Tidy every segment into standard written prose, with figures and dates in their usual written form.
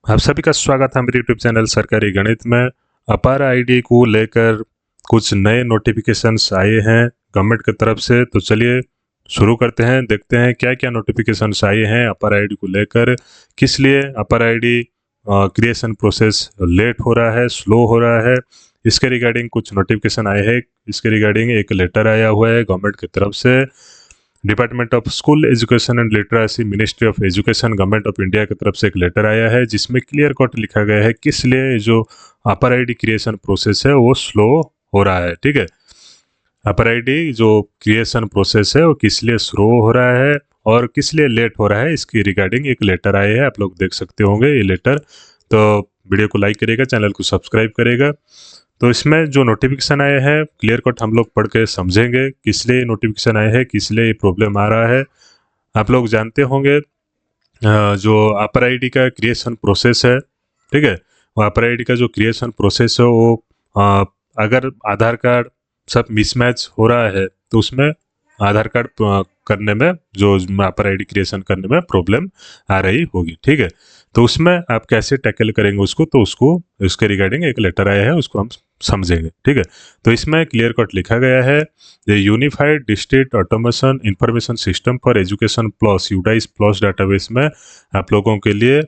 आप सभी का स्वागत है मेरे यूट्यूब चैनल सरकारी गणित में। अपार आईडी को लेकर कुछ नए नोटिफिकेशंस आए हैं गवर्नमेंट की तरफ से। तो चलिए शुरू करते हैं, देखते हैं क्या क्या नोटिफिकेशंस आए हैं अपार आईडी को लेकर। किस लिए अपार आईडी क्रिएशन प्रोसेस लेट हो रहा है, स्लो हो रहा है, इसके रिगार्डिंग कुछ नोटिफिकेशन आए हैं। इसके रिगार्डिंग एक लेटर आया हुआ है गवर्नमेंट की तरफ से। Department of school education and literacy, ministry of education, government of India की तरफ से एक लेटर आया है जिसमें क्लियर कट लिखा गया है किस लिए जो अपर आईडी क्रिएशन प्रोसेस है वो स्लो हो रहा है। ठीक है, अपर आईडी जो क्रिएशन प्रोसेस है वो किस लिए स्लो हो रहा है और किस लिए लेट हो रहा है, इसकी रिगार्डिंग एक लेटर आया है। आप लोग देख सकते होंगे ये लेटर। तो वीडियो को लाइक करेगा, चैनल को सब्सक्राइब करेगा। तो इसमें जो नोटिफिकेशन आए हैं क्लियर कट हम लोग पढ़ के समझेंगे किस लिए नोटिफिकेशन आए हैं, किस लिए ये प्रॉब्लम आ रहा है। आप लोग जानते होंगे जो अपर आईडी का क्रिएशन प्रोसेस है, ठीक है, वो अपर आईडी का जो क्रिएशन प्रोसेस है वो अगर आधार कार्ड सब मिसमैच हो रहा है तो उसमें आधार कार्ड करने में, जो अपर आईडी क्रिएशन करने में प्रॉब्लम आ रही होगी। ठीक है, तो उसमें आप कैसे टैकल करेंगे उसको, तो उसके रिगार्डिंग एक लेटर आया है, उसको हम समझेंगे। ठीक है, तो इसमें क्लियर कट लिखा गया है the unified district automation information system for education plus UDISE plus database में आप लोगों के लिए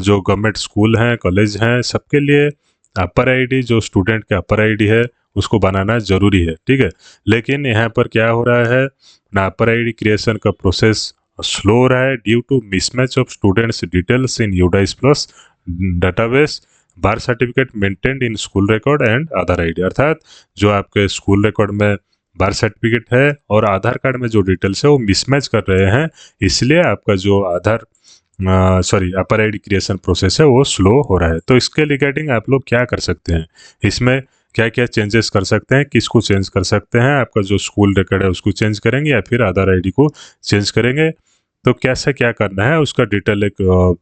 जो गवर्नमेंट स्कूल हैं, कॉलेज हैं, सबके लिए अपर आईडी, जो स्टूडेंट का अपर आईडी है उसको बनाना जरूरी है। ठीक है, लेकिन यहाँ पर क्या हो रहा है ना, अपर आईडी क्रिएशन का प्रोसेस स्लो हो रहा है due to mismatch of students details in UDISE plus database, बार certificate maintained in school record and Aadhaar ID. अर्थात जो आपके स्कूल रिकॉर्ड में बार सर्टिफिकेट है और आधार कार्ड में जो डिटेल्स है वो मिसमैच कर रहे हैं, इसलिए आपका जो अपर आईडी क्रिएशन प्रोसेस है वो स्लो हो रहा है। तो इसके रिगार्डिंग आप लोग क्या कर सकते हैं, इसमें क्या क्या चेंजेस कर सकते हैं, किसको चेंज कर सकते हैं, आपका जो स्कूल रिकॉर्ड है उसको चेंज करेंगे या फिर आधार आईडी को चेंज करेंगे, तो कैसे क्या करना है उसका डिटेल एक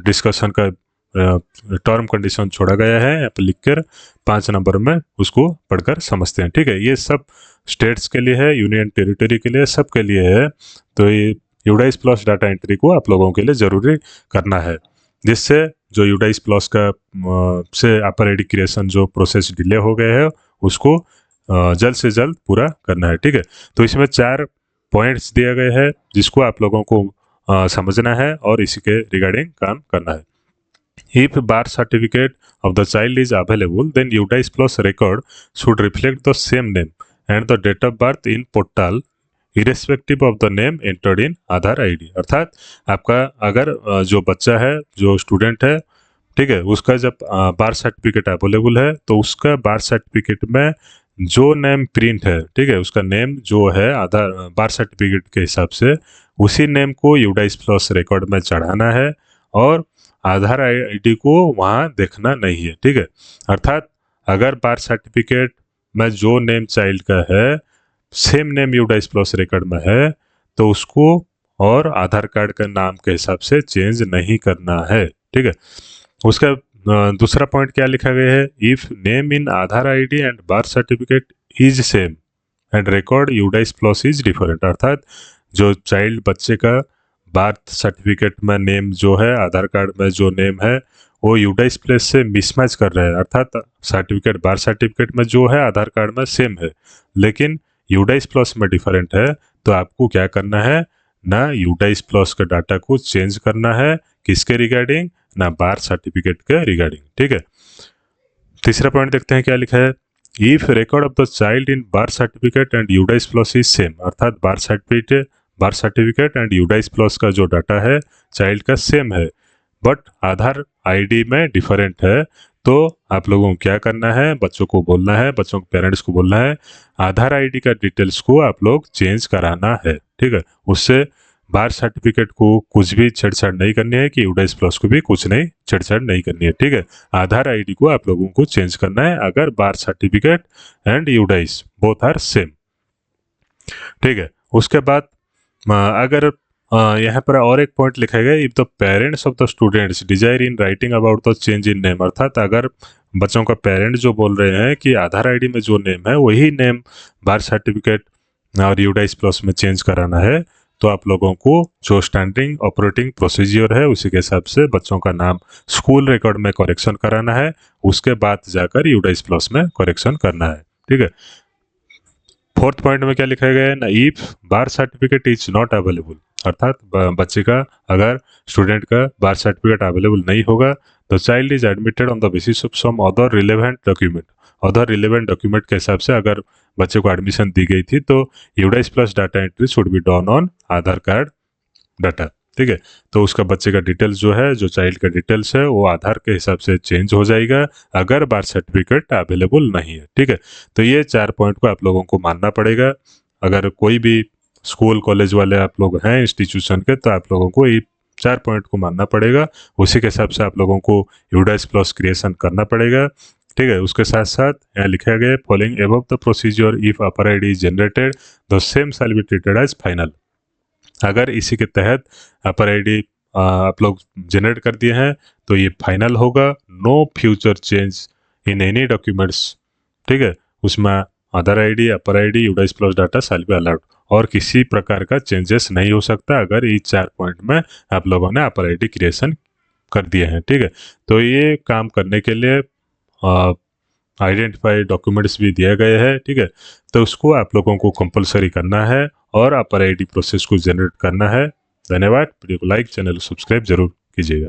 डिस्कशन का टर्म कंडीशन छोड़ा गया है यहाँ पर लिखकर 5 नंबर में, उसको पढ़कर समझते हैं। ठीक है, ये सब स्टेट्स के लिए है, यूनियन टेरिटरी के लिए, सब के लिए है। तो ये यूडाइस प्लस डाटा एंट्री को आप लोगों के लिए ज़रूरी करना है, जिससे जो यूडाइस प्लस का से अपर आईडी क्रिएशन जो प्रोसेस डिले हो गया है उसको जल्द से जल्द पूरा करना है। ठीक है, तो इसमें 4 पॉइंट्स दिए गए हैं जिसको आप लोगों को समझना है और इसी के रिगार्डिंग काम करना है। If bar certificate of the child is available, then UDIS plus record should reflect the same name and the date of birth in portal irrespective of the name entered in Aadhaar ID. अर्थात आपका अगर जो बच्चा है, जो student है, ठीक है, उसका जब बार सर्टिफिकेट अवेलेबल है तो उसका बार सर्टिफिकेट में जो नेम प्रिंट है, ठीक है, उसका नेम जो है आधार बार सर्टिफिकेट के हिसाब से उसी नेम को यूडाइस प्लस रिकॉर्ड में चढ़ाना है और आधार आईडी को वहाँ देखना नहीं है। ठीक है, अर्थात अगर बार सर्टिफिकेट में जो नेम चाइल्ड का है same name UDISE plus record में है तो उसको और आधार कार्ड का नाम के हिसाब से चेंज नहीं करना है। ठीक है, उसका दूसरा पॉइंट क्या लिखा गया है, if name in Aadhaar ID and bar certificate is same and record UDISE plus is different. अर्थात जो चाइल्ड बच्चे का बर्थ सर्टिफिकेट में नेम जो है, आधार कार्ड में जो नेम है वो यूडाइस प्लस से मिसमैच कर रहे हैं, अर्थात सर्टिफिकेट बार सर्टिफिकेट में जो है आधार कार्ड में सेम है लेकिन यूडाइस प्लस में डिफरेंट है, तो आपको क्या करना है ना, यूडाइस प्लस का डाटा को चेंज करना है, किसके रिगार्डिंग ना, बार सर्टिफिकेट के रिगार्डिंग। ठीक है, तीसरा पॉइंट देखते हैं क्या लिखा है, if record of the child in bar certificate and UDISE plus is same. अर्थात बार सर्टिफिकेट एंड यूडाइस प्लस का जो डाटा है चाइल्ड का सेम है बट आधार आईडी में डिफरेंट है, तो आप लोगों को क्या करना है, बच्चों को बोलना है, बच्चों के पेरेंट्स को बोलना है आधार आईडी का डिटेल्स को आप लोग चेंज कराना है। ठीक है, उससे बार सर्टिफिकेट को कुछ भी छेड़छाड़ नहीं करनी है कि यूडाइस प्लस को भी कुछ नहीं छेड़छाड़ नहीं करनी है। ठीक है, आधार आईडी को आप लोगों को चेंज करना है अगर बार certificate and UDISE both are same. ठीक है, उसके बाद अगर यहाँ पर और एक पॉइंट लिखा गया, if the parents of the students desire in writing about the change in name. अर्थात अगर बच्चों का पेरेंट जो बोल रहे हैं कि आधार आईडी में जो नेम है वही नेम बार सर्टिफिकेट और यूडाइस प्लस में चेंज कराना है, तो आप लोगों को जो स्टैंडिंग ऑपरेटिंग प्रोसीजर है उसी के हिसाब से बच्चों का नाम स्कूल रिकॉर्ड में करेक्शन कराना है, उसके बाद जाकर यूडाइस प्लस में करेक्शन करना है। ठीक है। फोर्थ पॉइंट में क्या लिखा गया है ना, if bar certificate is not available, अर्थात बच्चे का अगर स्टूडेंट का बार सर्टिफिकेट अवेलेबल नहीं होगा तो child is admitted on the basis of some other relevant document. Other relevant document के हिसाब से अगर बच्चे को एडमिशन दी गई थी तो UDISE plus data entry should be done on Aadhaar card data. ठीक है। तो उसका बच्चे का डिटेल्स जो है, जो चाइल्ड का डिटेल्स है वो आधार के हिसाब से चेंज हो जाएगा अगर बार सर्टिफिकेट अवेलेबल नहीं है। ठीक है। तो ये 4 पॉइंट को आप लोगों को मानना पड़ेगा। अगर कोई भी स्कूल कॉलेज वाले आप लोग हैं इंस्टीट्यूशन के, तो आप लोगों को ये 4 पॉइंट को मानना पड़ेगा। उसी के हिसाब से आप लोगों को यूडाइस प्लस क्रिएशन करना पड़ेगा। ठीक है। उसके साथ साथ यहाँ लिखा गया following above the procedure if APAAR ID is generated the same shall be treated as final. अगर इसी के तहत अपर आईडी आप लोग जनरेट कर दिए हैं तो ये फाइनल होगा। No future change in any documents. ठीक है। उसमें Aadhaar ID, APAAR ID, UDISE plus data shall be allowed, और किसी प्रकार का चेंजेस नहीं हो सकता अगर ये 4 पॉइंट में आप लोगों ने अपर आईडी क्रिएशन कर दिए हैं। ठीक है। तो ये काम करने के लिए आइडेंटिफाई डॉक्यूमेंट्स भी दिए गए हैं। ठीक है। तो उसको आप लोगों को कंपलसरी करना है और अपर आईडी प्रोसेस को जनरेट करना है। धन्यवाद। वीडियो को लाइक, चैनल को सब्सक्राइब जरूर कीजिएगा।